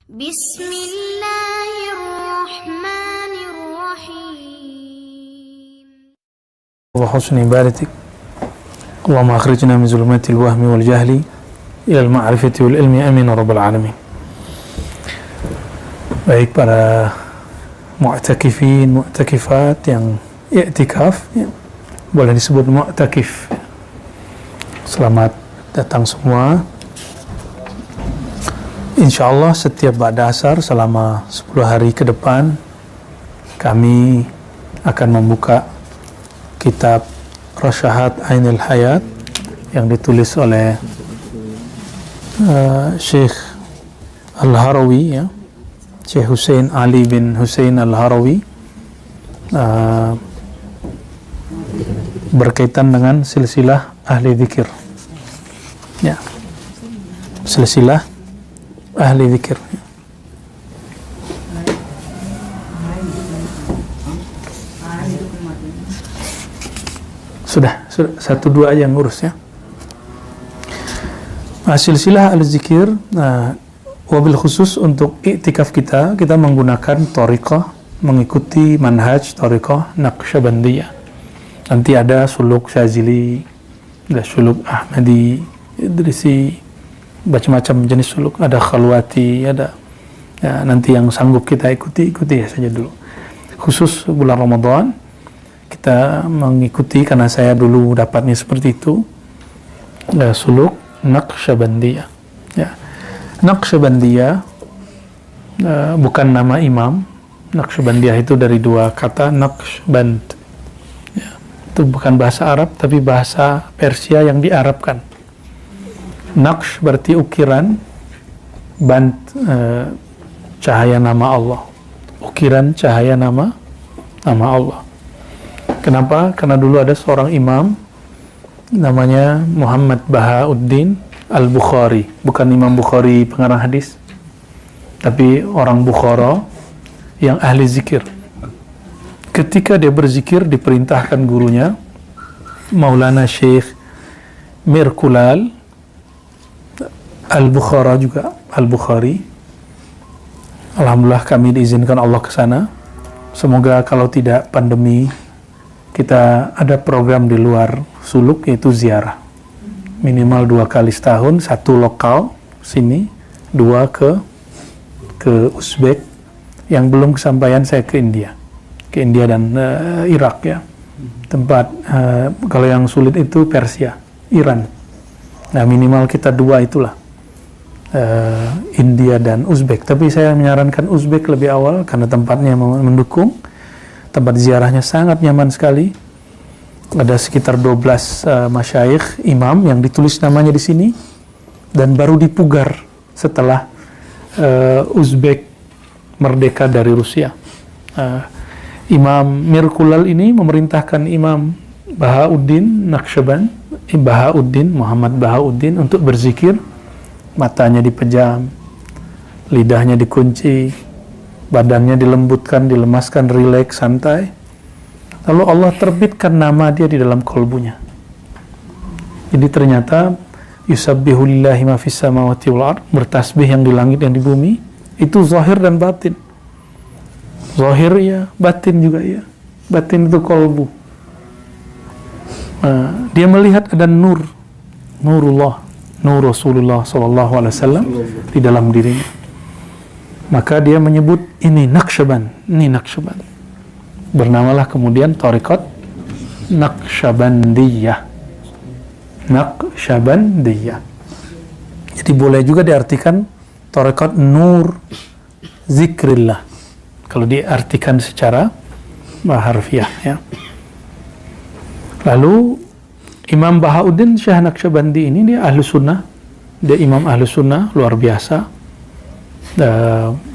Bismillahirrahmanirrahim. Wa husni ibadatik Allahumma akhrijna min zulmatil wahmi wal jahli ilal ma'rifati wal ilmi amin rabbal alamin. Baik para mu'takifin, mu'takifat yang i'tikaf ya, boleh disebut mu'takif. Selamat datang semua. Insyaallah setiap ba'da asar selama 10 hari ke depan kami akan membuka kitab Rasyahat Ainul Hayat yang ditulis oleh Syekh Al-Harawi ya, Syekh Hussein Ali bin Hussein Al-Harawi, berkaitan dengan silsilah ahli zikir ya, silsilah ahli zikir. Sudah 1-2 aja yang ngurus ya. Silsilah ahli zikir, wabil khusus untuk iktikaf kita menggunakan thariqah, mengikuti manhaj thariqah Naqsyabandiyah. Nanti ada suluk Syazili, ada suluk Ahmadi, Idrisi, macam-macam jenis suluk, ada khalwati, ada ya, nanti yang sanggup kita ikuti ya saja dulu. Khusus bulan Ramadan kita mengikuti, karena saya dulu dapatnya seperti itu, suluk Naqsyabandiyah ya. Naqsyabandiyah bukan nama imam. Naqsyabandiyah itu dari 2 kata, Naqsyband ya. Itu bukan bahasa Arab tapi bahasa Persia yang diarabkan. Naqsh berarti ukiran, band cahaya nama Allah, ukiran cahaya nama Allah. Kenapa? Karena dulu ada seorang imam namanya Muhammad Bahauddin Al-Bukhari, bukan Imam Bukhari pengarang hadis, tapi orang Bukhara yang ahli zikir. Ketika dia berzikir diperintahkan gurunya Maulana Syekh Mirkulal Al-Bukhara juga, Al-Bukhari. Alhamdulillah kami diizinkan Allah ke sana. Semoga kalau tidak pandemi kita ada program di luar suluk, yaitu ziarah. Minimal 2 kali setahun, 1 lokal sini, 2 ke Uzbek. Yang belum kesampaian saya ke India dan Irak ya. Tempat kalau yang sulit itu Persia, Iran. Nah minimal kita 2 itulah. India dan Uzbek, tapi saya menyarankan Uzbek lebih awal karena tempatnya mendukung. Tempat ziarahnya sangat nyaman sekali. Ada sekitar 12 masyayikh imam yang ditulis namanya di sini, dan baru dipugar setelah Uzbek merdeka dari Rusia. Imam Mirkulal ini memerintahkan Imam Bahauddin Naqsyaband, Muhammad Bahauddin untuk berzikir. Matanya dipejam, lidahnya dikunci, badannya dilembutkan, dilemaskan, rileks, santai. Lalu Allah terbitkan nama dia di dalam kolbunya. Jadi ternyata yusabbihu lillahi ma fis samawati wal ard, bertasbih yang di langit yang di bumi, itu zahir dan batin. Zahir ya, batin juga ya. Batin itu kolbu. Dia melihat ada nurullah, nur Rasulullah SAW di dalam dirinya. Maka dia menyebut ini Naqsyaband. Bernamalah kemudian thariqat Naqsyabandiyah. Jadi boleh juga diartikan thariqat nur zikrillah kalau diartikan secara harfiah ya. Lalu Imam Bahauddin Syekh Naqsyabandi ini dia ahlu sunnah, dia imam ahlu sunnah luar biasa,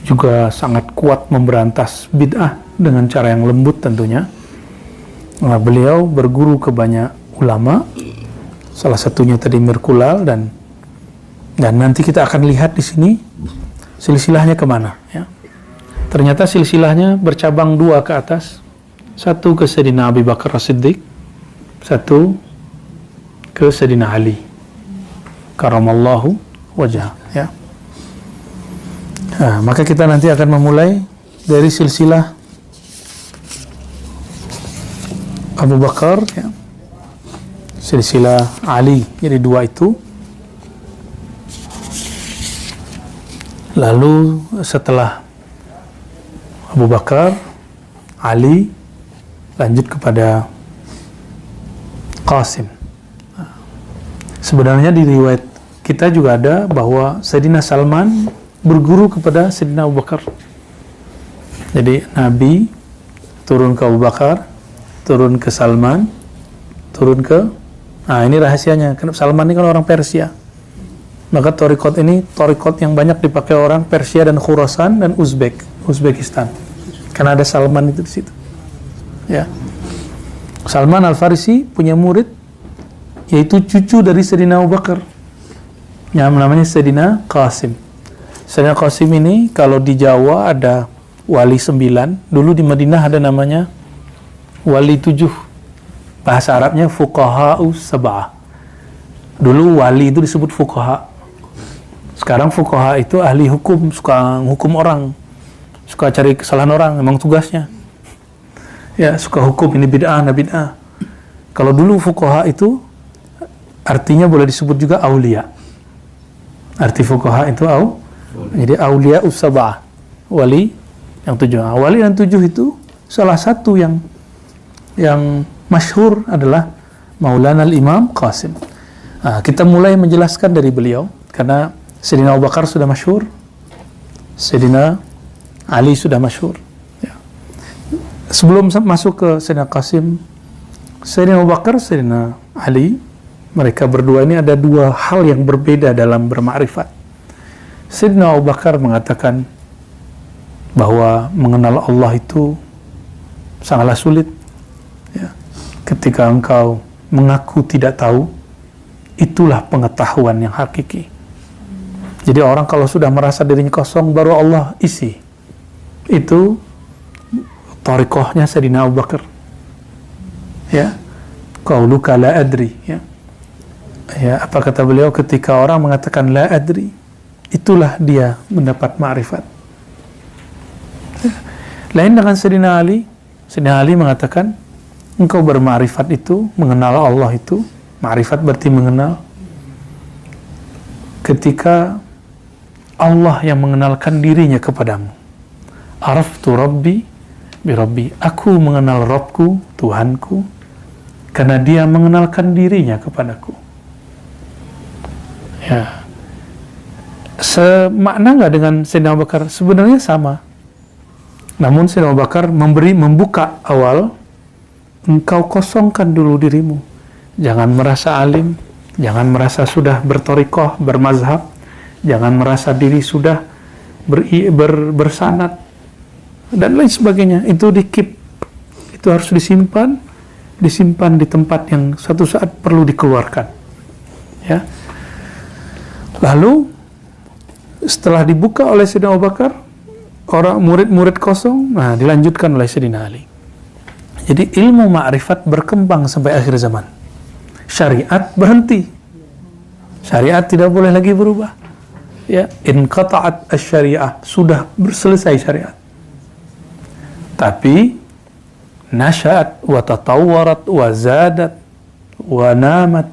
juga sangat kuat memberantas bid'ah dengan cara yang lembut tentunya. Beliau berguru ke banyak ulama, salah satunya tadi Mirkulal, dan nanti kita akan lihat di sini silsilahnya kemana ya. Ternyata silsilahnya bercabang 2 ke atas, 1 ke Sayyidina Abu Bakar As-Siddiq, 1 ke Sayyidina Ali karamallahu wajah ya. Nah, maka kita nanti akan memulai dari silsilah Abu Bakar, ya. Silsilah Ali, jadi dua itu. Lalu setelah Abu Bakar, Ali, lanjut kepada Qasim. Sebenarnya di riwayat kita juga ada bahwa Sayyidina Salman berguru kepada Sayyidina Abu Bakar. Jadi Nabi turun ke Abu Bakar, turun ke Salman, turun ke... Nah, ini rahasianya. Karena Salman ini kan orang Persia. Maka torikot ini torikot yang banyak dipakai orang Persia dan Khurasan dan Uzbekistan. Karena ada Salman itu di situ. Ya. Salman Al-Farisi punya murid yaitu cucu dari Sayyidina Abu Bakar. Yang namanya Sayyidina Qasim. Sayyidina Qasim ini kalau di Jawa ada wali 9, dulu di Madinah ada namanya wali 7. Bahasa Arabnya fuqaha'us sab'ah. Dulu wali itu disebut fuqaha. Sekarang fuqaha itu ahli hukum, suka hukum orang, suka cari kesalahan orang, memang tugasnya. Ya, suka hukum, ini bid'ah, nah bid'ah. Kalau dulu fuqaha itu artinya boleh disebut juga aulia. Arti fuqaha itu jadi aulia us-sab'ah, wali yang 7. Nah, wali yang 7 itu salah satu yang masyhur adalah Maulana Al-Imam Qasim. Nah, kita mulai menjelaskan dari beliau karena Sayyidina Abu Bakar sudah masyhur, Sayyidina Ali sudah masyhur. Ya. Sebelum masuk ke Sayyidina Qasim, Sayyidina Abu Bakar, Sayyidina Ali, mereka berdua ini ada dua hal yang berbeda dalam bermakrifat. Sayyidina Abu Bakar mengatakan bahwa mengenal Allah itu sangatlah sulit. Ya. Ketika engkau mengaku tidak tahu, itulah pengetahuan yang hakiki. Jadi orang kalau sudah merasa dirinya kosong, baru Allah isi. Itu thariqahnya Sayyidina Abu Bakar. Ya, qauluka la adri. Ya. Ya, apa kata beliau ketika orang mengatakan la adri, itulah dia mendapat ma'rifat. Lain dengan Sayyidina Ali. Sayyidina Ali mengatakan engkau berma'rifat itu, mengenal Allah itu, ma'rifat berarti mengenal, ketika Allah yang mengenalkan dirinya kepadamu. Araftu Rabbi bi Rabbi. Aku mengenal Rabbku, Tuhanku, karena dia mengenalkan dirinya kepadaku. Ya. Semakna nggak dengan Sayyidina Abu Bakar? Sebenarnya sama. Namun Sayyidina Abu Bakar membuka awal, engkau kosongkan dulu dirimu. Jangan merasa alim, jangan merasa sudah bertorikoh, bermazhab, jangan merasa diri sudah bersanad, dan lain sebagainya. Itu di-keep, itu harus disimpan di tempat yang suatu saat perlu dikeluarkan. Ya. Lalu, setelah dibuka oleh Sayyidina Abu Bakar, orang murid-murid kosong, nah dilanjutkan oleh Sayyidina Ali. Jadi ilmu ma'rifat berkembang sampai akhir zaman. Syariat berhenti. Syariat tidak boleh lagi berubah. Ya, inqata'at asy-syariah, sudah selesai syariat. Tapi nasya'at wa tatawwarat wa zadat wa namat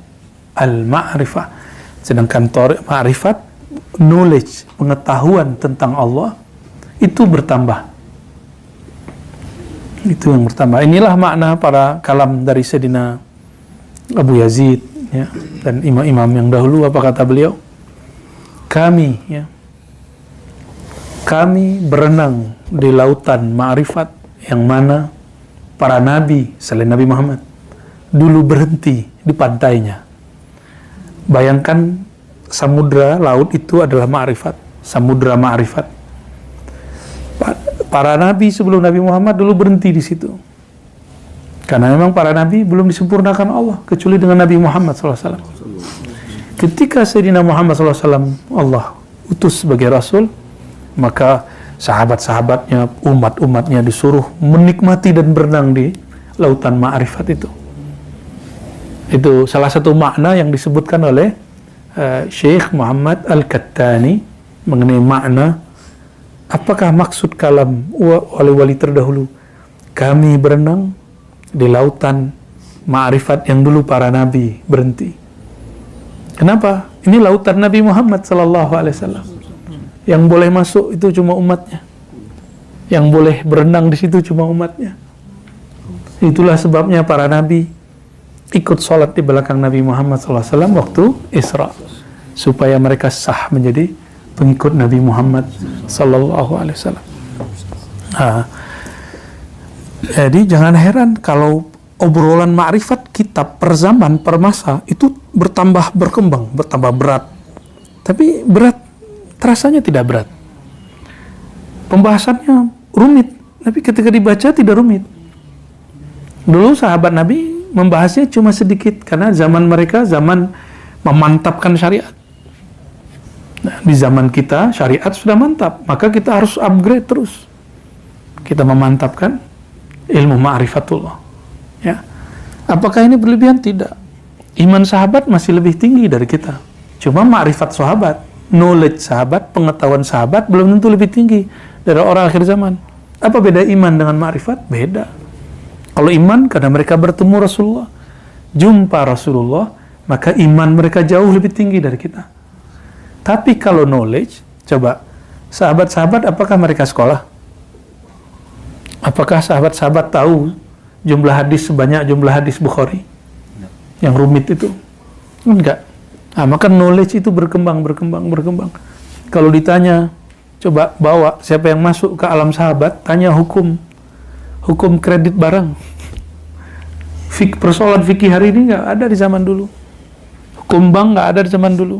al-ma'rifah. Sedangkan ma'rifat, knowledge, pengetahuan tentang Allah itu bertambah. Itu yang bertambah. Inilah makna para kalam dari Sayyidina Abu Yazid, ya, dan imam-imam yang dahulu. Apa kata beliau? Kami berenang di lautan ma'rifat yang mana para nabi selain Nabi Muhammad dulu berhenti di pantainya. Bayangkan samudra laut itu adalah ma'rifat, samudra ma'rifat. Para nabi sebelum Nabi Muhammad dulu berhenti di situ. Karena memang para nabi belum disempurnakan Allah kecuali dengan Nabi Muhammad SAW. Ketika Sayyidina Muhammad SAW Allah utus sebagai Rasul, maka sahabat-sahabatnya, umat-umatnya disuruh menikmati dan berenang di lautan ma'rifat itu. Itu salah satu makna yang disebutkan oleh Syekh Muhammad Al-Kattani mengenai makna Apakah maksud kalam wali-wali terdahulu? Kami berenang di lautan ma'rifat yang dulu para nabi berhenti. Kenapa? Ini lautan Nabi Muhammad sallallahu alaihi wasallam. Yang boleh masuk itu cuma umatnya. Yang boleh berenang di situ cuma umatnya. Itulah sebabnya para nabi ikut sholat di belakang Nabi Muhammad sallallahu alaihi wasallam waktu Isra, supaya mereka sah menjadi pengikut Nabi Muhammad sallallahu alaihi wasallam. Jadi jangan heran kalau obrolan ma'rifat kitab per zaman, per masa itu bertambah berkembang, bertambah berat. Tapi berat terasanya tidak berat. Pembahasannya rumit, tapi ketika dibaca tidak rumit. Dulu sahabat Nabi membahasnya cuma sedikit karena zaman mereka zaman memantapkan syariat. Nah, di zaman kita syariat sudah mantap, maka kita harus upgrade terus. Kita memantapkan ilmu ma'rifatullah. Ya. Apakah ini berlebihan? Tidak. Iman sahabat masih lebih tinggi dari kita. Cuma ma'rifat sahabat, knowledge sahabat, pengetahuan sahabat belum tentu lebih tinggi dari orang akhir zaman. Apa beda iman dengan ma'rifat? Beda. Kalau iman karena mereka bertemu Rasulullah, jumpa Rasulullah, maka iman mereka jauh lebih tinggi dari kita. Tapi kalau knowledge, coba sahabat-sahabat apakah mereka sekolah? Apakah sahabat-sahabat tahu jumlah hadis sebanyak jumlah hadis Bukhari? Yang rumit itu? Enggak. Nah, maka knowledge itu berkembang. Kalau ditanya, coba bawa siapa yang masuk ke alam sahabat, tanya hukum kredit barang. Persoalan fikih hari ini nggak ada di zaman dulu. Hukum bank nggak ada di zaman dulu.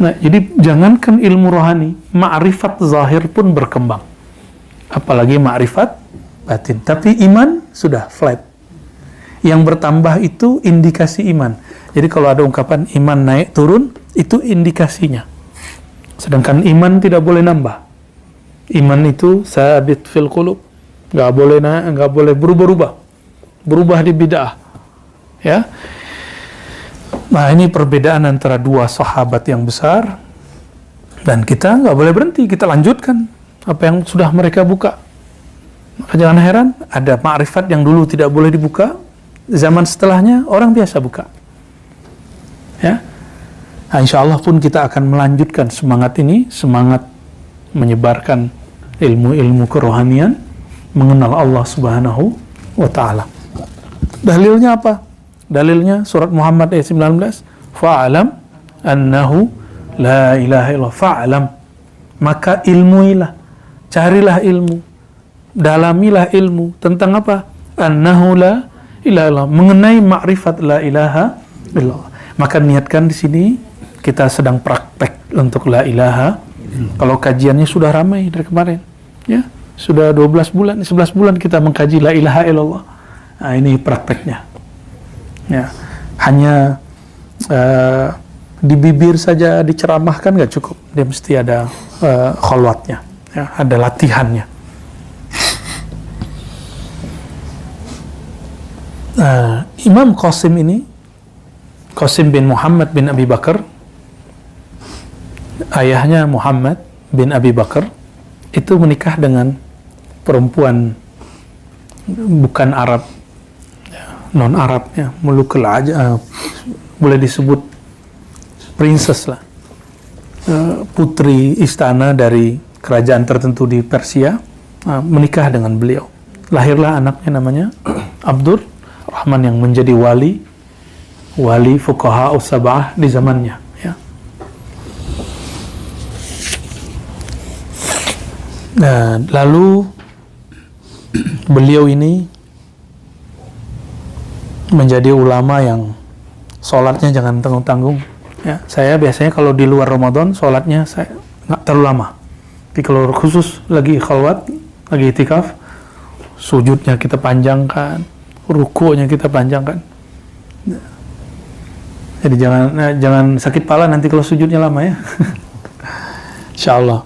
Nah, jadi jangankan ilmu rohani, ma'rifat zahir pun berkembang. Apalagi ma'rifat batin. Tapi iman sudah flat. Yang bertambah itu indikasi iman. Jadi kalau ada ungkapan iman naik turun, itu indikasinya. Sedangkan iman tidak boleh nambah. Iman itu sabit fil qulub. Nggak boleh naik, nggak boleh berubah di bid'ah. Ya. Nah, ini perbedaan antara dua sahabat yang besar, dan kita nggak boleh berhenti, kita lanjutkan apa yang sudah mereka buka. Maka jangan heran ada ma'rifat yang dulu tidak boleh dibuka, zaman setelahnya orang biasa buka. Ya. Nah, insya Allah pun kita akan melanjutkan semangat ini, semangat menyebarkan ilmu-ilmu kerohanian, mengenal Allah Subhanahu wa ta'ala. Dalilnya apa? Dalilnya surat Muhammad ayat 19, fa'alam annahu la ilaha illallah. Fa'alam, maka ilmuilah, carilah ilmu, dalamilah ilmu tentang apa? Annahu la ilaha illallah, mengenai ma'rifat la ilaha illallah. Maka niatkan di sini kita sedang praktek untuk la ilaha. Kalau kajiannya sudah ramai dari kemarin, ya sudah 12 bulan, 11 bulan kita mengkaji la ilaha illallah. Nah, ini prakteknya. Ya, hanya di bibir saja diceramahkan nggak cukup, dia mesti ada kholwatnya, ya, ada latihannya. Imam Qasim ini, Qasim bin Muhammad bin Abi Bakar, ayahnya Muhammad bin Abi Bakar, itu menikah dengan perempuan bukan Arab, non Arabnya, mulukul aja, boleh disebut princess lah, putri istana dari kerajaan tertentu di Persia, menikah dengan beliau. Lahirlah anaknya namanya Abdur Rahman yang menjadi wali fuqaha us-sab'ah di zamannya. Ya. Nah, lalu beliau ini menjadi ulama yang sholatnya jangan tanggung-tanggung. Ya, saya biasanya kalau di luar Ramadan sholatnya saya nggak terlalu lama. Tapi kalau khusus lagi khalwat, lagi itikaf, sujudnya kita panjangkan, rukunya kita panjangkan. Jadi jangan sakit pala nanti kalau sujudnya lama ya. Insyaallah.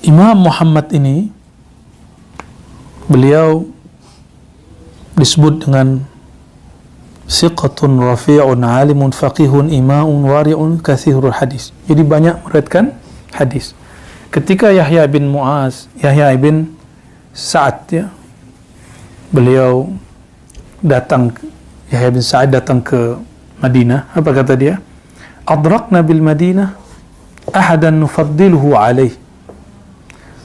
Imam Muhammad ini beliau disebut dengan siqatun rafi'un alimun faqihun ima'un wari'un kathirul hadis. Jadi banyak meriwayatkan hadis. Ketika Yahya bin Sa'ad, ya, beliau datang, Yahya bin Sa'ad datang ke Madinah, apa kata dia? Adrakna bil Madinah ahadan nufaddiluhu alaih.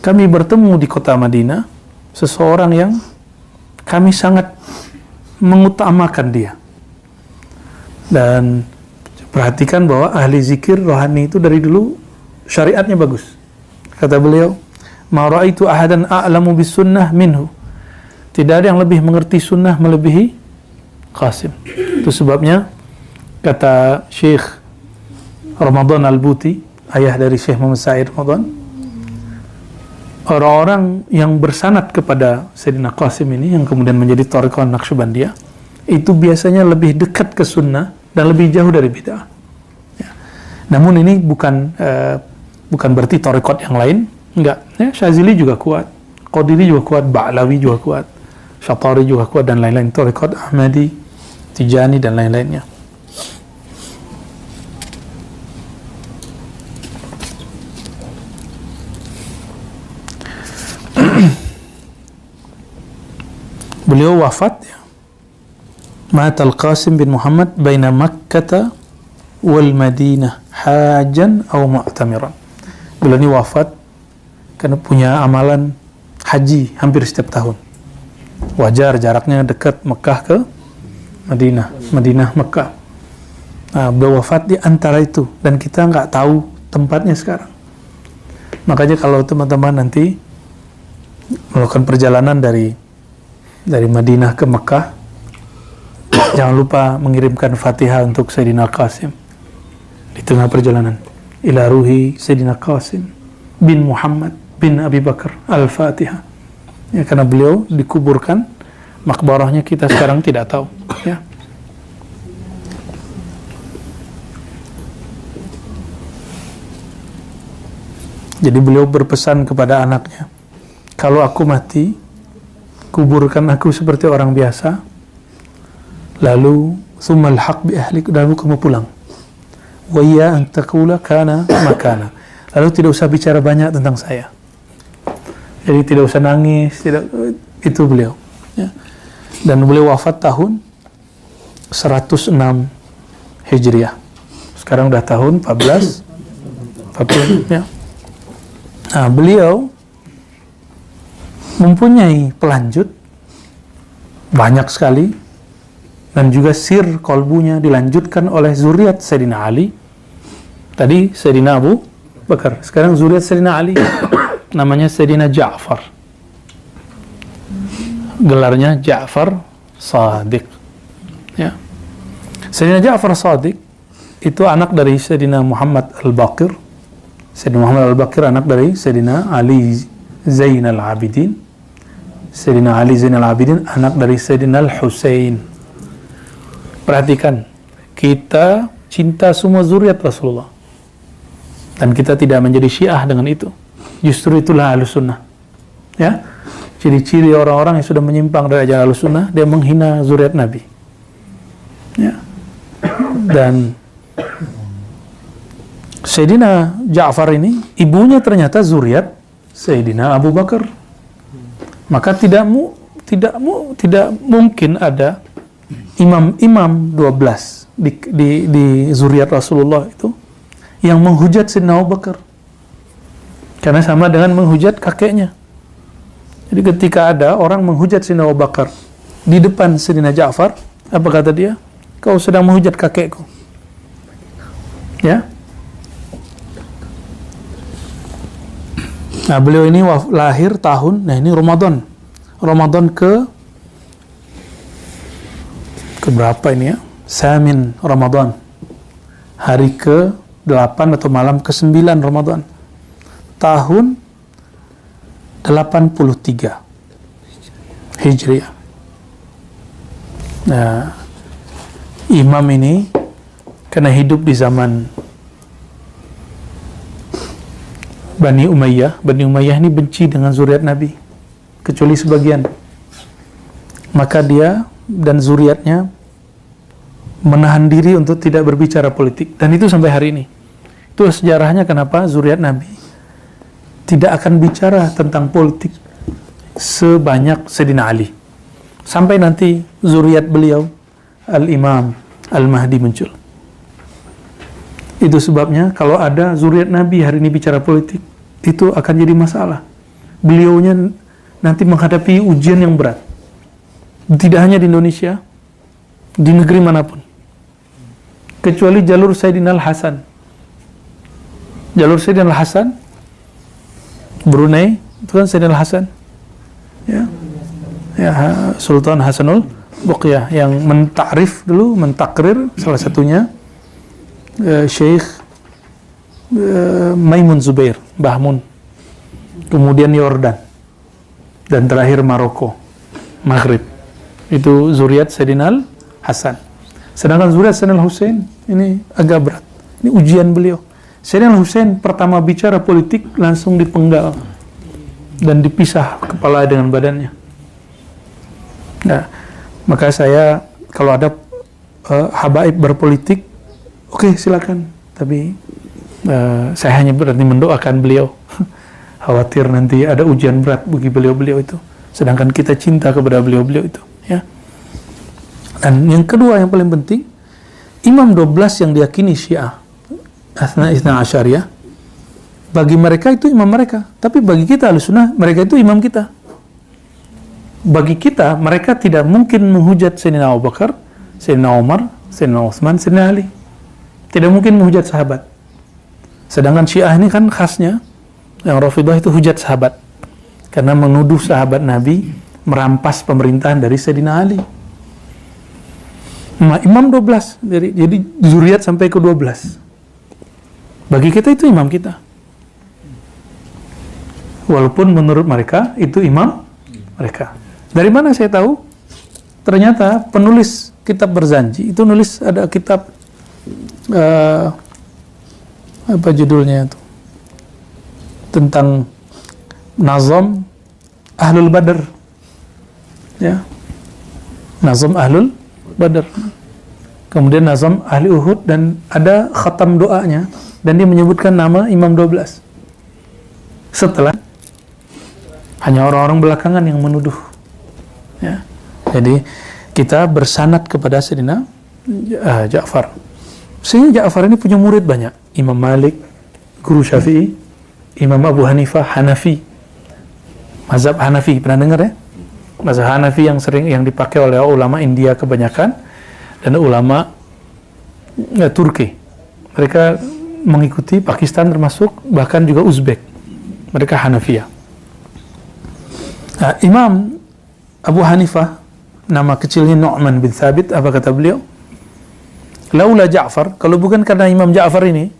Kami bertemu di kota Madinah seseorang yang kami sangat mengutamakan dia. Dan perhatikan bahwa ahli zikir rohani itu dari dulu syariatnya bagus. Kata beliau, ma ra'aitu ahadan a'lamu bis sunnah minhu. Tidak ada yang lebih mengerti sunnah melebihi Qasim. Itu sebabnya kata Syekh Ramadan Al-Buti, ayah dari Syekh Muhammad Sa'id Ramadan, orang-orang yang bersanad kepada Sayyidina Qasim ini, yang kemudian menjadi Thariqah Naqsyabandiyah, itu biasanya lebih dekat ke sunnah dan lebih jauh dari bid'ah. Ya. Namun ini bukan berarti Thariqat yang lain, enggak. Ya, Syazili juga kuat, Qadiri juga kuat, Ba'lawi juga kuat, Syatari juga kuat, dan lain-lain. Thariqat Ahmadi, Tijani, dan lain-lainnya. Beliau wafat, ya. Mata Al-Qasim bin Muhammad baina Makkah wal Madinah hajan atau mu'tamiran. Beliau ini wafat karena punya amalan haji hampir setiap tahun. Wajar, jaraknya dekat Mekah ke Madinah, Madinah Mekah. Nah, beliau wafat di antara itu dan kita nggak tahu tempatnya sekarang. Makanya kalau teman-teman nanti melakukan perjalanan dari Madinah ke Mekah, jangan lupa mengirimkan Fatihah untuk Sayyidina Qasim di tengah perjalanan. Ila ruhi Sayyidina Qasim bin Muhammad bin Abi Bakar Al-Fatihah. Ya, karena beliau dikuburkan, makbarahnya kita sekarang tidak tahu. Ya. Jadi beliau berpesan kepada anaknya, kalau aku mati, kuburkan aku seperti orang biasa, lalu thummal haq bi ahlik, lalu kamu pulang. Wa ya an taqula kana makana. Lalu tidak usah bicara banyak tentang saya. Jadi tidak usah nangis, itu beliau. Ya. Dan beliau wafat tahun 106 Hijriah. Sekarang udah tahun 40. Ya. Nah, beliau mempunyai pelanjut banyak sekali, dan juga sir kolbunya dilanjutkan oleh zuriat Sayyidina Ali. Tadi Sayyidina Abu Bakar, sekarang zuriat Sayyidina Ali namanya Sayyidina Ja'far, gelarnya Ja'far Shadiq. Ya. Sayyidina Ja'far Shadiq itu anak dari Sayyidina Muhammad Al-Baqir. Sayyidina Muhammad Al-Baqir anak dari Sayyidina Ali Zainal Abidin. Sayyidina Ali Zainal Abidin anak dari Sayyidina Al-Husain. Perhatikan, kita cinta semua zuriat Rasulullah, dan kita tidak menjadi Syiah dengan itu. Justru itulah Ahlus Sunnah. Ya, ciri-ciri orang-orang yang sudah menyimpang dari ajaran Ahlus Sunnah, dia menghina zuriat Nabi. Ya, dan Sayyidina Ja'far ini ibunya ternyata zuriat Sayyidina Abu Bakar. Maka tidak mungkin ada imam 12 di zuriat Rasulullah itu yang menghujat Sayyidina Abu Bakar, karena sama dengan menghujat kakeknya. Jadi ketika ada orang menghujat Sayyidina Abu Bakar di depan Sayyidina Ja'far, apa kata dia? Kau sedang menghujat kakekku. Ya. Nah, beliau ini lahir tahun, nah ini Ramadan ke berapa ini ya? Samin Ramadan, hari ke-8 atau malam ke-9 Ramadan, tahun 83 Hijriah. Nah, imam ini karena hidup di zaman Bani Umayyah. Bani Umayyah ini benci dengan zuriat Nabi, kecuali sebagian. Maka dia dan zuriatnya menahan diri untuk tidak berbicara politik, dan itu sampai hari ini. Itu sejarahnya kenapa zuriat Nabi tidak akan bicara tentang politik sebanyak Sayyidina Ali, sampai nanti zuriat beliau Al-Imam Al-Mahdi muncul. Itu sebabnya kalau ada zuriat Nabi hari ini bicara politik, itu akan jadi masalah. Beliaunya nanti menghadapi ujian yang berat, tidak hanya di Indonesia, di negeri manapun, kecuali jalur Sayyidina Al-Hasan. Jalur Sayyidina Al-Hasan Brunei, itu kan Sayyidina Al-Hasan, ya, Sultan Hasanul Bolkiah yang mentakrif dulu, mentakrir salah satunya Syekh Maimun Zubair Bahmun, kemudian Yordan, dan terakhir Maroko, Maghrib. Itu zuriat Sayyidina Al-Hasan. Sedangkan zuriat Sayyidina Al-Husain ini agak berat, ini ujian beliau. Sayyidina Al-Husain pertama bicara politik langsung dipenggal dan dipisah kepala dengan badannya. Nah, maka saya kalau ada habaib berpolitik, oke, silakan. Tapi saya hanya berarti mendoakan beliau. Khawatir nanti ada ujian berat bagi beliau-beliau itu. Sedangkan kita cinta kepada beliau-beliau itu, ya. Dan yang kedua yang paling penting, Imam 12 yang diyakini Syiah Itsna Asyariyah, bagi mereka itu imam mereka, tapi bagi kita Ahlussunnah mereka itu imam kita. Bagi kita mereka tidak mungkin menghujat Sayyidina Abu Bakar, Sayyidina Umar, Sayyidina Utsman, Sayyidina Ali. Tidak mungkin menghujat sahabat. Sedangkan Syiah ini kan khasnya, yang Rafidhah itu hujat sahabat, karena menuduh sahabat Nabi merampas pemerintahan dari Sayyidina Ali. Nah, imam 12, jadi zuriat sampai ke 12. Bagi kita itu imam kita. Walaupun menurut mereka itu imam mereka. Dari mana saya tahu? Ternyata penulis kitab Barzanji itu nulis, ada kitab apa judulnya itu, tentang Nazam Ahlul Badr, ya, Nazam Ahlul Badr, kemudian Nazam Ahli Uhud, dan ada khatam doanya, dan dia menyebutkan nama Imam 12 setelah hanya orang-orang belakangan yang menuduh, ya. Jadi kita bersanad kepada Sayyidina Ja'far, sehingga Ja'far ini punya murid banyak. Imam Malik, guru Syafi'i, Imam Abu Hanifah, Hanafi, mazhab Hanafi, pernah dengar ya? Mazhab Hanafi yang sering dipakai oleh ulama India kebanyakan, dan ulama Turki. Mereka mengikuti Pakistan termasuk, bahkan juga Uzbek. Mereka Hanafiyah. Nah, Imam Abu Hanifah, nama kecilnya Nu'man bin Thabit, apa kata beliau? Laula Ja'far, kalau bukan karena Imam Ja'far ini,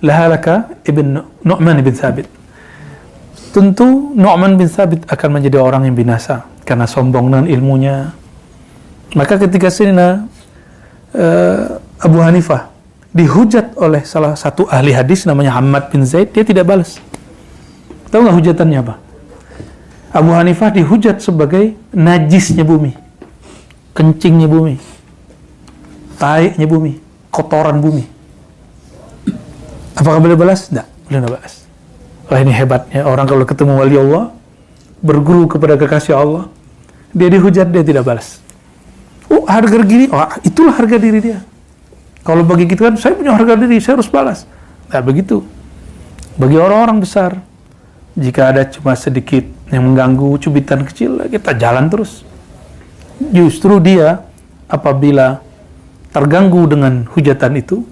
lahalaka ibn Nu'man bin Thabit. Tentu Nu'man bin Thabit akan menjadi orang yang binasa karena sombong dengan ilmunya. Maka ketika Sayyidina Abu Hanifah dihujat oleh salah satu ahli hadis namanya Hammad bin Zaid, dia tidak balas. Tahu nggak hujatannya apa? Abu Hanifah dihujat sebagai najisnya bumi, kencingnya bumi, taiknya bumi, kotoran bumi. Apakah boleh balas? Tidak, boleh balas. Wah, ini hebatnya orang kalau ketemu wali Allah, berguru kepada kekasih Allah, dia dihujat, dia tidak balas. Oh, harga diri, oh, itulah harga diri dia. Kalau bagi kita kan, saya punya harga diri, saya harus balas. Nah, begitu. Bagi orang-orang besar, jika ada cuma sedikit yang mengganggu, cubitan kecil, kita jalan terus. Justru dia, apabila terganggu dengan hujatan itu,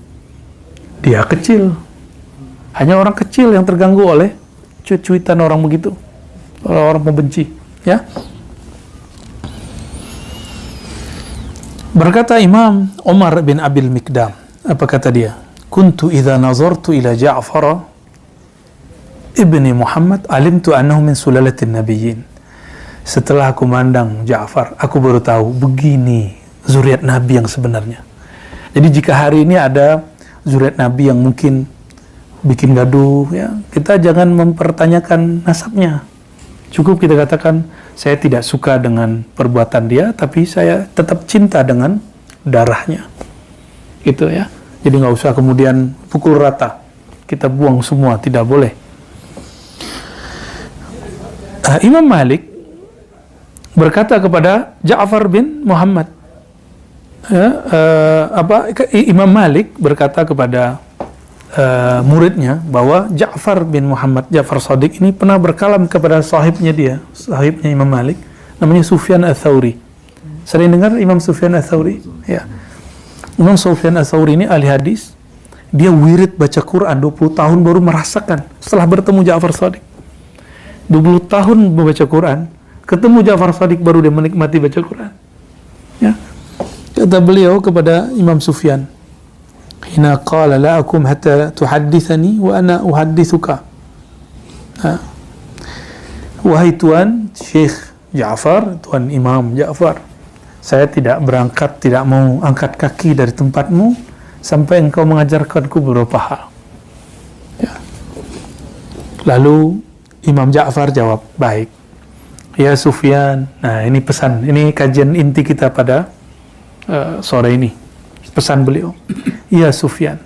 dia kecil. Hanya orang kecil yang terganggu oleh cuitan orang begitu, orang pembenci, ya. Berkata Imam Umar bin Abil Mikdam, apa kata dia? Kuntu idza nazartu ila Ja'far ibni Muhammad alimtu annahu min sulalatin nabiyyin. Setelah aku mandang Ja'far, aku baru tahu begini zuriat Nabi yang sebenarnya. Jadi jika hari ini ada zuriat Nabi yang mungkin bikin gaduh, ya, kita jangan mempertanyakan nasabnya. Cukup kita katakan, saya tidak suka dengan perbuatan dia, tapi saya tetap cinta dengan darahnya. gitu ya. Jadi nggak usah kemudian pukul rata, kita buang semua, tidak boleh. Imam Malik berkata kepada Ja'far bin Muhammad, Imam Malik berkata kepada muridnya bahwa Ja'far bin Muhammad, Ja'far Shadiq ini pernah berkalam kepada sahibnya Imam Malik, namanya Sufyan Ats-Tsauri. Sering dengar Imam Sufyan Ats-Tsauri? Ya. Imam Sufyan Ats-Tsauri ini ahli hadis. Dia wirid baca Quran 20 tahun baru merasakan setelah bertemu Ja'far Shadiq. 20 tahun membaca Quran, ketemu Ja'far Shadiq baru dia menikmati baca Quran. Ya. Kata beliau kepada Imam Sufyan, "Hina qala la akum hatta tuhaddithani wa ana uhaddithuka." Wahai Tuan Syekh Ja'far, Tuan Imam Ja'far, saya tidak berangkat, tidak mau angkat kaki dari tempatmu sampai engkau mengajarkanku beberapa hal. Ya. Lalu Imam Ja'far jawab, baik. Ya Sufyan, nah ini pesan, ini kajian inti kita pada sore ini. Pesan beliau, ya Sufyan,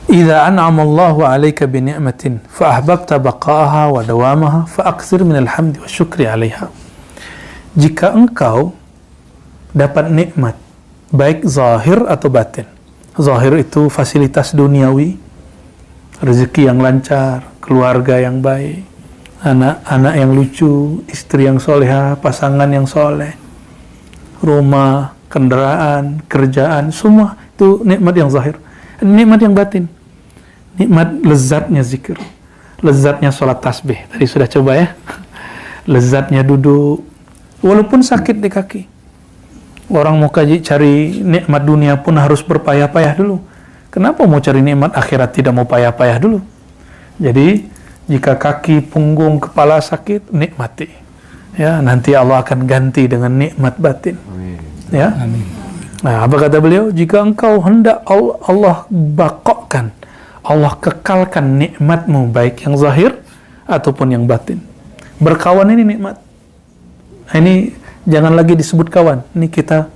idza an'ama Allahu 'alaika bi ni'matin fa ahbabta baqa'aha wa dawamaha fa aktsir min al-hamdi wa syukri 'alaiha. Jika engkau dapat nikmat, baik zahir atau batin. Zahir itu fasilitas duniawi, rezeki yang lancar, keluarga yang baik, anak-anak yang lucu, istri yang solehah, pasangan yang soleh, rumah, kendaraan, kerjaan, semua itu nikmat yang zahir. Nikmat yang batin, nikmat lezatnya zikir, lezatnya sholat tasbih. Tadi sudah coba ya, lezatnya duduk, walaupun sakit di kaki. Orang mau cari nikmat dunia pun harus berpayah-payah dulu. Kenapa mau cari nikmat akhirat tidak mau payah-payah dulu? Jadi jika kaki, punggung, kepala sakit, nikmati. Ya, nanti Allah akan ganti dengan nikmat batin. Amin. Ya. Amin. Nah, apa kata beliau? Jika engkau hendak Allah bakokkan, Allah kekalkan nikmatmu, baik yang zahir ataupun yang batin. Berkawan ini nikmat. Nah, ini jangan lagi disebut kawan. Ini kita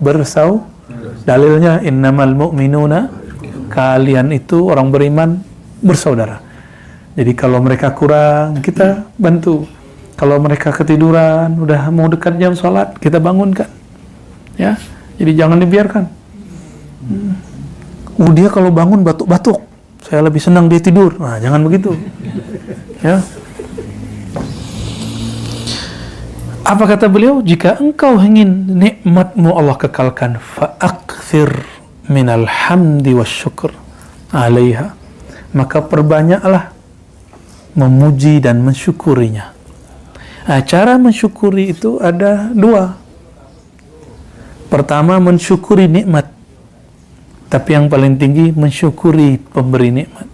dalilnya innamal mu'minuna, kalian itu orang beriman bersaudara. Jadi kalau mereka kurang, kita bantu. Kalau mereka ketiduran, udah mau dekat jam sholat, kita bangunkan. Ya, jadi jangan dibiarkan. Dia kalau bangun batuk-batuk, saya lebih senang dia tidur. Nah, jangan begitu. Ya. Apa kata beliau? Jika engkau ingin nikmatmu Allah kekalkan, fa'akthir minal hamdi wasyukur 'alaiha, maka perbanyaklah memuji dan mensyukurinya. Nah, cara mensyukuri itu ada dua. Pertama, mensyukuri nikmat. Tapi yang paling tinggi, mensyukuri pemberi nikmat.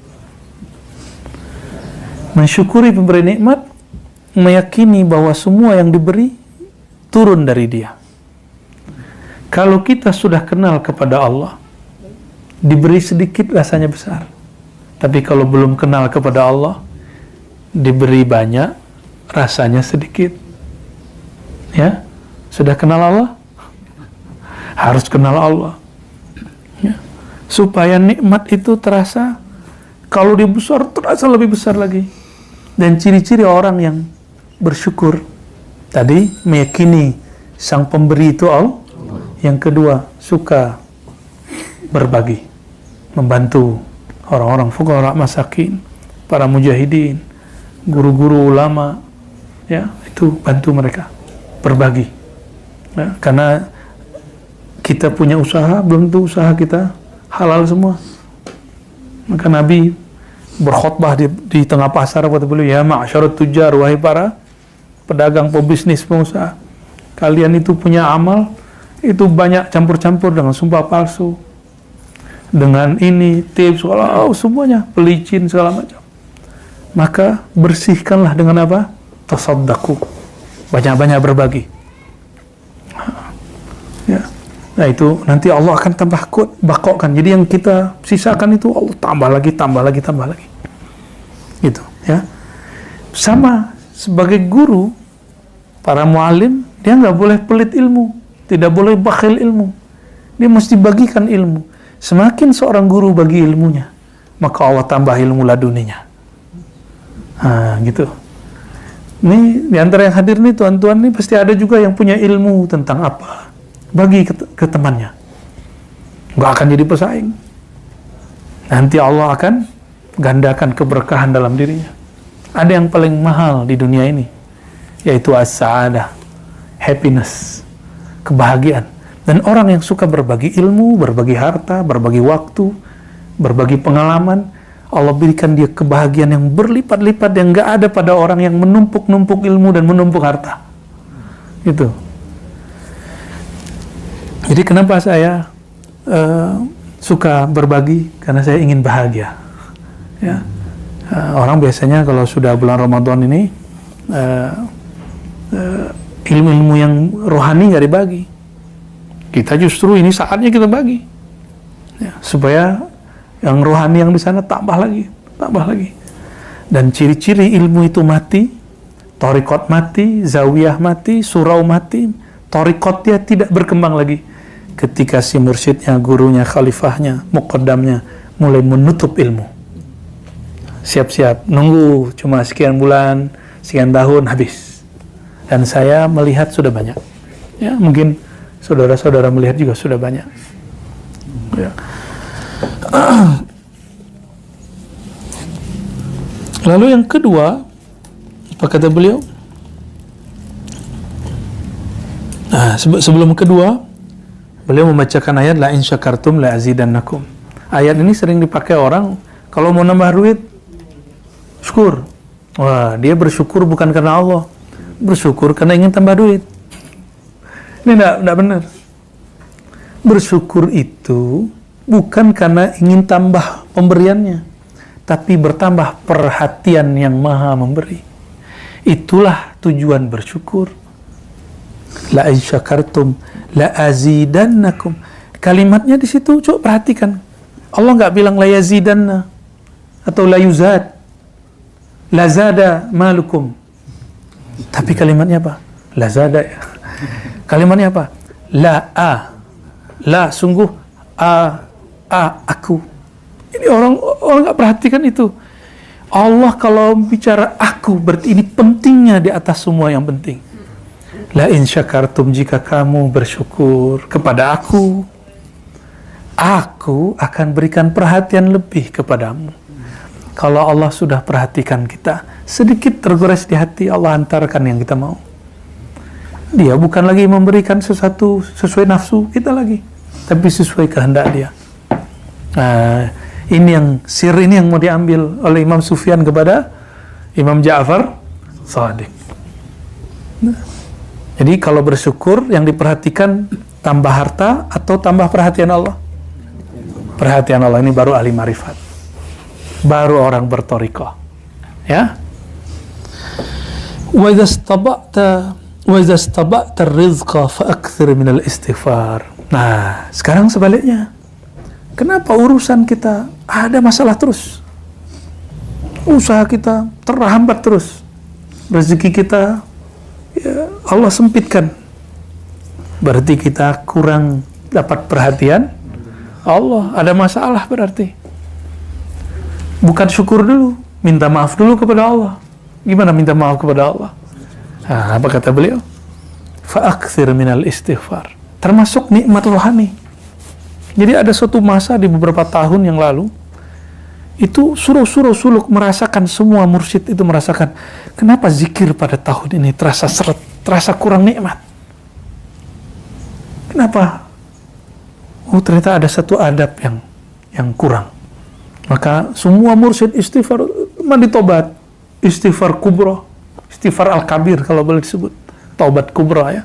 Mensyukuri pemberi nikmat, meyakini bahwa semua yang diberi turun dari Dia. Kalau kita sudah kenal kepada Allah, diberi sedikit rasanya besar. Tapi kalau belum kenal kepada Allah, diberi banyak rasanya sedikit. Ya, sudah kenal Allah, harus kenal Allah. Ya. Supaya nikmat itu terasa, kalau dia besar, terasa lebih besar lagi. Dan ciri-ciri orang yang bersyukur tadi, meyakini sang pemberi itu Allah. Yang kedua, suka berbagi, membantu orang-orang fuqara, masakin, para mujahidin, guru-guru ulama, ya, itu bantu mereka, berbagi. Ya, karena kita punya usaha, belum tentu usaha kita halal semua. Maka Nabi berkhutbah di tengah pasar, kata beliau, ya ma'syarut tujar, wahai para pedagang, pebisnis, pengusaha, kalian itu punya amal, itu banyak campur-campur dengan sumpah palsu, dengan ini, tips, semuanya, pelicin, segala macam. Maka bersihkanlah dengan apa? Tasaddaqu, banyak-banyak berbagi. Ya. Nah itu nanti Allah akan tambah bakokkan. Jadi yang kita sisakan itu Allah tambah lagi, tambah lagi, tambah lagi. Gitu, ya. Sama sebagai guru, para muallim, dia nggak boleh pelit ilmu, tidak boleh bakhil ilmu. Dia mesti bagikan ilmu. semakin seorang guru bagi ilmunya, maka Allah tambah ilmu laduninya. Gitu. Ini di antara yang hadir nih tuan-tuan nih pasti ada juga yang punya ilmu tentang apa, bagi ke temannya. Nggak akan jadi pesaing. Nanti Allah akan gandakan keberkahan dalam dirinya. Ada yang paling mahal di dunia ini, yaitu as-sa'adah, happiness, kebahagiaan. Dan orang yang suka berbagi ilmu, berbagi harta, berbagi waktu, berbagi pengalaman, Allah berikan dia kebahagiaan yang berlipat-lipat yang nggak ada pada orang yang menumpuk-numpuk ilmu dan menumpuk harta. Gitu. Jadi kenapa saya suka berbagi? Karena saya ingin bahagia. Ya. Orang biasanya kalau sudah bulan Ramadan ini ilmu-ilmu yang rohani nggak dibagi. Kita justru ini saatnya kita bagi, ya, supaya yang rohani yang di sana tambah lagi. Dan ciri-ciri ilmu itu mati, thariqat mati, zawiyah mati, surau mati, thariqatnya tidak berkembang lagi ketika si mursyidnya, gurunya, khalifahnya, muqaddamnya mulai menutup ilmu. Siap-siap, nunggu cuma sekian bulan, sekian tahun, habis. Dan saya melihat sudah banyak. Ya, mungkin saudara-saudara melihat juga sudah banyak. Ya. Lalu yang kedua, apa kata beliau? Sebelum kedua, beliau membacakan ayat la in syakartum la azidannakum. Ayat ini sering dipakai orang kalau mau nambah duit, syukur. Wah, dia bersyukur bukan karena Allah, bersyukur karena ingin tambah duit. Ini tidak benar. Bersyukur itu bukan karena ingin tambah pemberiannya, tapi bertambah perhatian yang maha memberi. Itulah tujuan bersyukur. La in syakartum la azidannakum. Kalimatnya di situ coba perhatikan. Allah nggak bilang la yazidanna atau la yuzad, la zada malukum. Tapi kalimatnya apa? La zada ya. Kalimatnya apa? La sungguh aku. Ini orang nggak perhatikan itu. Allah kalau bicara aku berarti ini pentingnya di atas semua yang penting. La in syakartum, jika kamu bersyukur kepada aku akan berikan perhatian lebih kepadamu. Kalau Allah sudah perhatikan kita, sedikit tergores di hati, Allah antarkan yang kita mau. Dia bukan lagi memberikan sesuatu sesuai nafsu kita lagi, tapi sesuai kehendak dia. Ini yang sir ini yang mau diambil oleh Imam Sufyan kepada Imam Ja'far Shadiq. Jadi kalau bersyukur yang diperhatikan tambah harta atau tambah perhatian Allah? Perhatian Allah, ini baru ahli marifat, baru orang berthariqah. Ya. Wa idza istaba'ta ar-rizqa fa'akthir min al-istighfar. Nah, sekarang sebaliknya. Kenapa urusan kita ada masalah terus? Usaha kita terhambat terus. Rezeki kita ya Allah sempitkan. Berarti kita kurang dapat perhatian Allah, ada masalah berarti. Bukan syukur dulu, minta maaf dulu kepada Allah. Gimana minta maaf kepada Allah? Apa kata beliau? Fa'akthir minal istighfar. Termasuk nikmat rohani. Jadi ada suatu masa di beberapa tahun yang lalu, itu suruh suluk merasakan, semua mursyid itu merasakan, kenapa zikir pada tahun ini terasa seret, terasa kurang nikmat. Kenapa? Ternyata ada satu adab yang kurang. Maka semua mursyid istighfar, mandi tobat, istighfar kubra, istighfar al-kabir kalau boleh disebut, taubat kubra ya.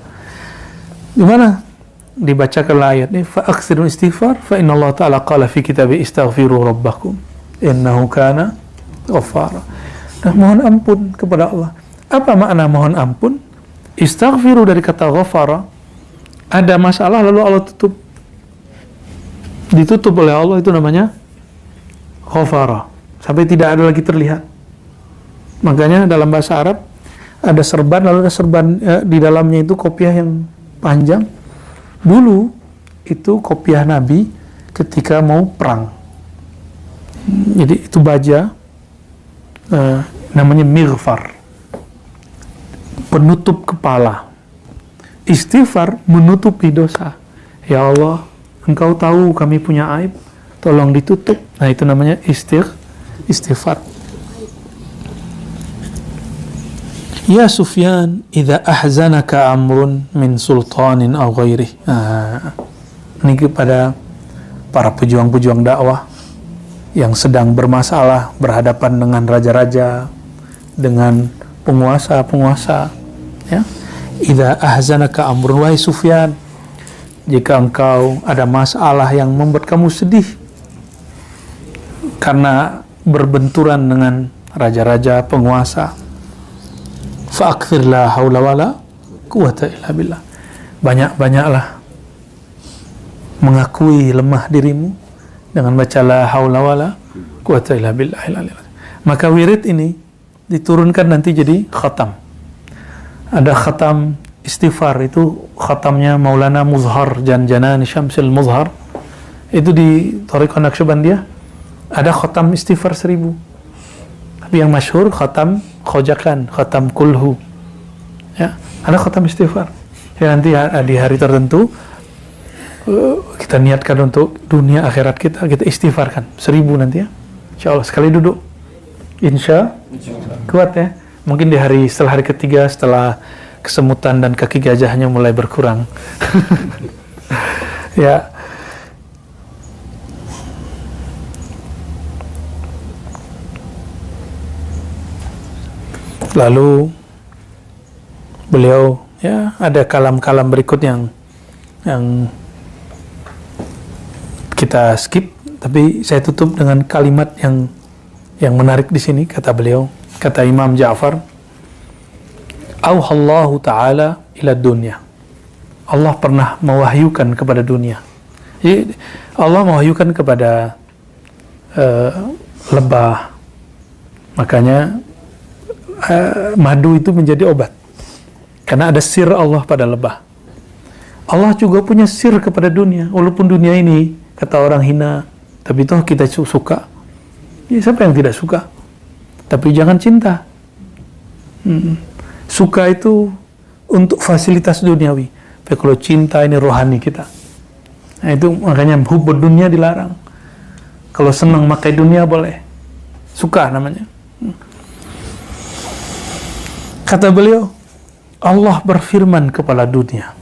Gimana? Dibacakan ayat ini, fa'aksirun istighfar, fa inna Allah ta'ala qala fi kitabi istaghfiru rabbakum innahu kana ghaffara. Nah, mohon ampun kepada Allah. Apa makna mohon ampun? Istaghfiru dari kata ghafara, ada masalah lalu Allah ditutup oleh Allah, itu namanya ghafara, sampai tidak ada lagi terlihat. Makanya dalam bahasa Arab ada serban, lalu ada serban di dalamnya itu kopiah yang panjang. Dulu itu kopiah Nabi, ketika mau perang. Jadi itu baja, namanya mighfar, penutup kepala. Istighfar menutupi dosa. Ya Allah, Engkau tahu kami punya aib, tolong ditutup. Nah, itu namanya istighfar. Ya Sufyan, idza ahzanaka amrun min sultanin aw ghairih. Ini kepada para pejuang-pejuang dakwah yang sedang bermasalah, berhadapan dengan raja-raja, dengan penguasa-penguasa, ya. Idza ahzanaka amrun, wahai Sufyan, jika engkau ada masalah yang membuat kamu sedih karena berbenturan dengan raja-raja, penguasa, fa'akthir la haula wala quwata illa billah. Banyak-banyaklah mengakui lemah dirimu dengan baca la haula wala quwata illa billah. Maka wirid ini diturunkan nanti jadi khatam. Ada khatam istighfar, itu khatamnya Maulana Muzhar Janjanani Syamsil Muzhar. Itu di Thariqah Naqsyabandiyah ada khatam istighfar 1000. Tapi yang masyhur khatam khojakan, khatam kulhu. Ya, ada khatam istighfar. Ya, nanti di hari tertentu kita niatkan untuk dunia akhirat kita istighfarkan 1000 nanti ya. Insyaallah sekali duduk. Kuat ya. Mungkin di setelah hari ketiga, setelah kesemutan dan kaki gajahnya mulai berkurang. Ya. Lalu beliau ya ada kalam-kalam berikut yang kita skip, tapi saya tutup dengan kalimat yang menarik di sini. Kata beliau, kata Imam Ja'far, auhallahu ta'ala ila dunya. Allah pernah mewahyukan kepada dunia. Jadi Allah mewahyukan kepada lebah. Makanya madu itu menjadi obat. Karena ada sir Allah pada lebah. Allah juga punya sir kepada dunia. Walaupun dunia ini kata orang hina, tapi toh kita suka. Ya, siapa yang tidak suka? Tapi jangan cinta. Suka itu untuk fasilitas duniawi. Tapi kalau cinta ini rohani kita. Nah, itu makanya hubbud dunia dilarang. Kalau senang makai dunia boleh. Suka namanya. Kata beliau, Allah berfirman kepada dunia.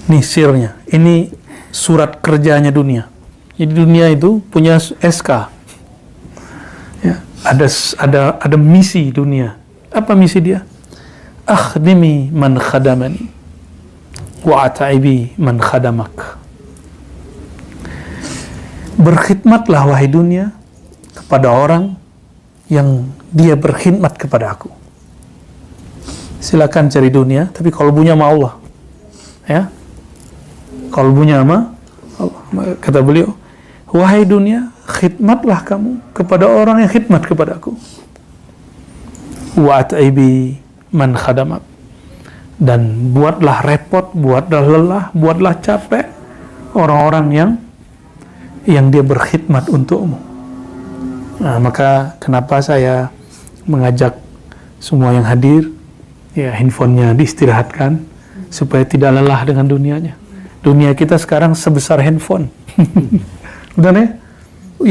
Ini sirnya. Ini surat kerjanya dunia. Jadi dunia itu punya SK. Ya, ada misi dunia. Apa misi dia? Akhdimi man khadamani wa ataibi man khadamak. Berkhidmatlah wahai dunia kepada orang yang dia berkhidmat kepada aku. Silakan cari dunia, tapi kalbunya sama Allah. Ya. Kalbunya sama Allah. Kata beliau, wahai dunia, khidmatlah kamu kepada orang yang khidmat kepada aku. Wa ataibi man khadamak. Dan buatlah repot, buatlah lelah, buatlah capek orang-orang yang dia berkhidmat untukmu. Nah, maka kenapa saya mengajak semua yang hadir, ya handphonenya diistirahatkan supaya tidak lelah dengan dunianya. Dunia kita sekarang sebesar handphone. Benar ya?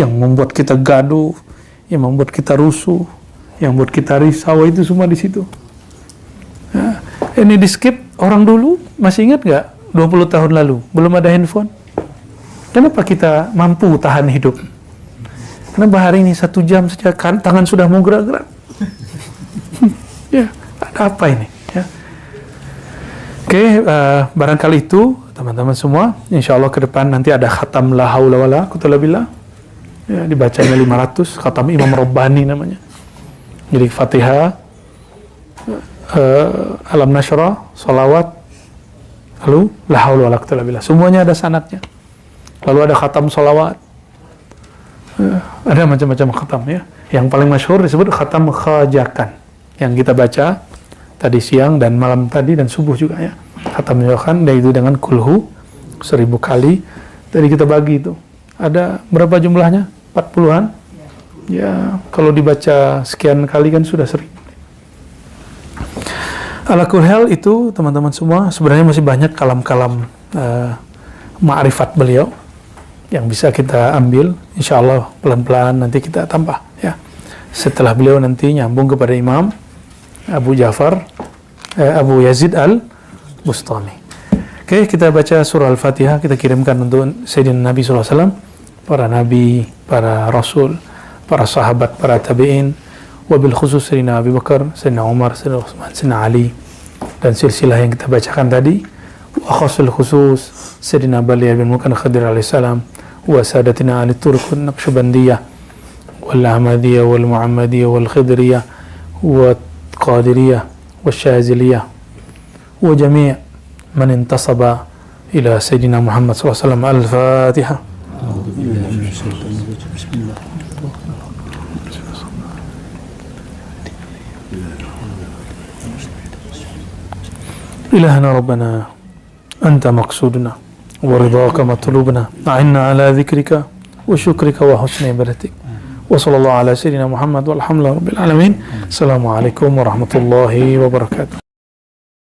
Yang membuat kita gaduh, yang membuat kita rusuh, yang membuat kita risau, itu semua di situ. Nah, ini di skip. Orang dulu masih ingat nggak 20 tahun lalu belum ada handphone? Kenapa kita mampu tahan hidup? Kenapa hari ini 1 jam saja tangan sudah mau gerak-gerak? Ya, ada apa ini? Ya. Oke, barangkali itu teman-teman semua. Insya Allah ke depan nanti ada khatam la haula wala quwwata illa billah. Ya, dibacanya 500, khatam Imam Rabbani namanya. Jadi Fatihah, Alam Nashrah, salawat, lalu la haula wala quwwata illa billah. Semuanya ada sanadnya. Lalu ada khatam salawat. Ada macam-macam khatam ya. Yang paling masyhur disebut khatam khajakan yang kita baca tadi siang dan malam tadi dan subuh juga ya. Khatam khajakan, dan itu dengan kulhu 1000 kali. Tadi kita bagi itu. Ada berapa jumlahnya? 40-an? Ya, kalau dibaca sekian kali kan sudah sering. Ala kulli hal itu teman-teman semua, sebenarnya masih banyak kalam-kalam ma'rifat beliau yang bisa kita ambil. Insya Allah pelan-pelan nanti kita tambah ya. Setelah beliau nanti nyambung kepada Imam Abu Yazid al-Bustami. Oke, kita baca surah Al-Fatihah, kita kirimkan untuk Sayyidina Nabi SAW, para nabi, para rasul, para sahabat, para tabi'in, wabil khusus Sayyidina Abu Bakar, Sayyidina Umar, Sayyidina Utsman, Sayyidina Ali, dan silsilah yang kita bacakan tadi, wa khusul khusus Sayyidina Bali bin Mukan Khadir alaihissalam, wa sadatina Ali Turkun Naqsyabandiyah, wal Ahmadiyah, wal Muhammadiyah, wal Khidriyah, wa Qadiriyah, wa Syaziliyah, wa jami' من انتصب إلى سيدنا محمد صلى الله عليه وسلم. الفاتحة. إلهنا ربنا أنت مقصودنا ورضاك مطلوبنا، أعنا على ذكرك وشكرك وحسن عبادتك، وصلى الله على سيدنا محمد والحمد لله رب العالمين. السلام عليكم ورحمة الله وبركاته.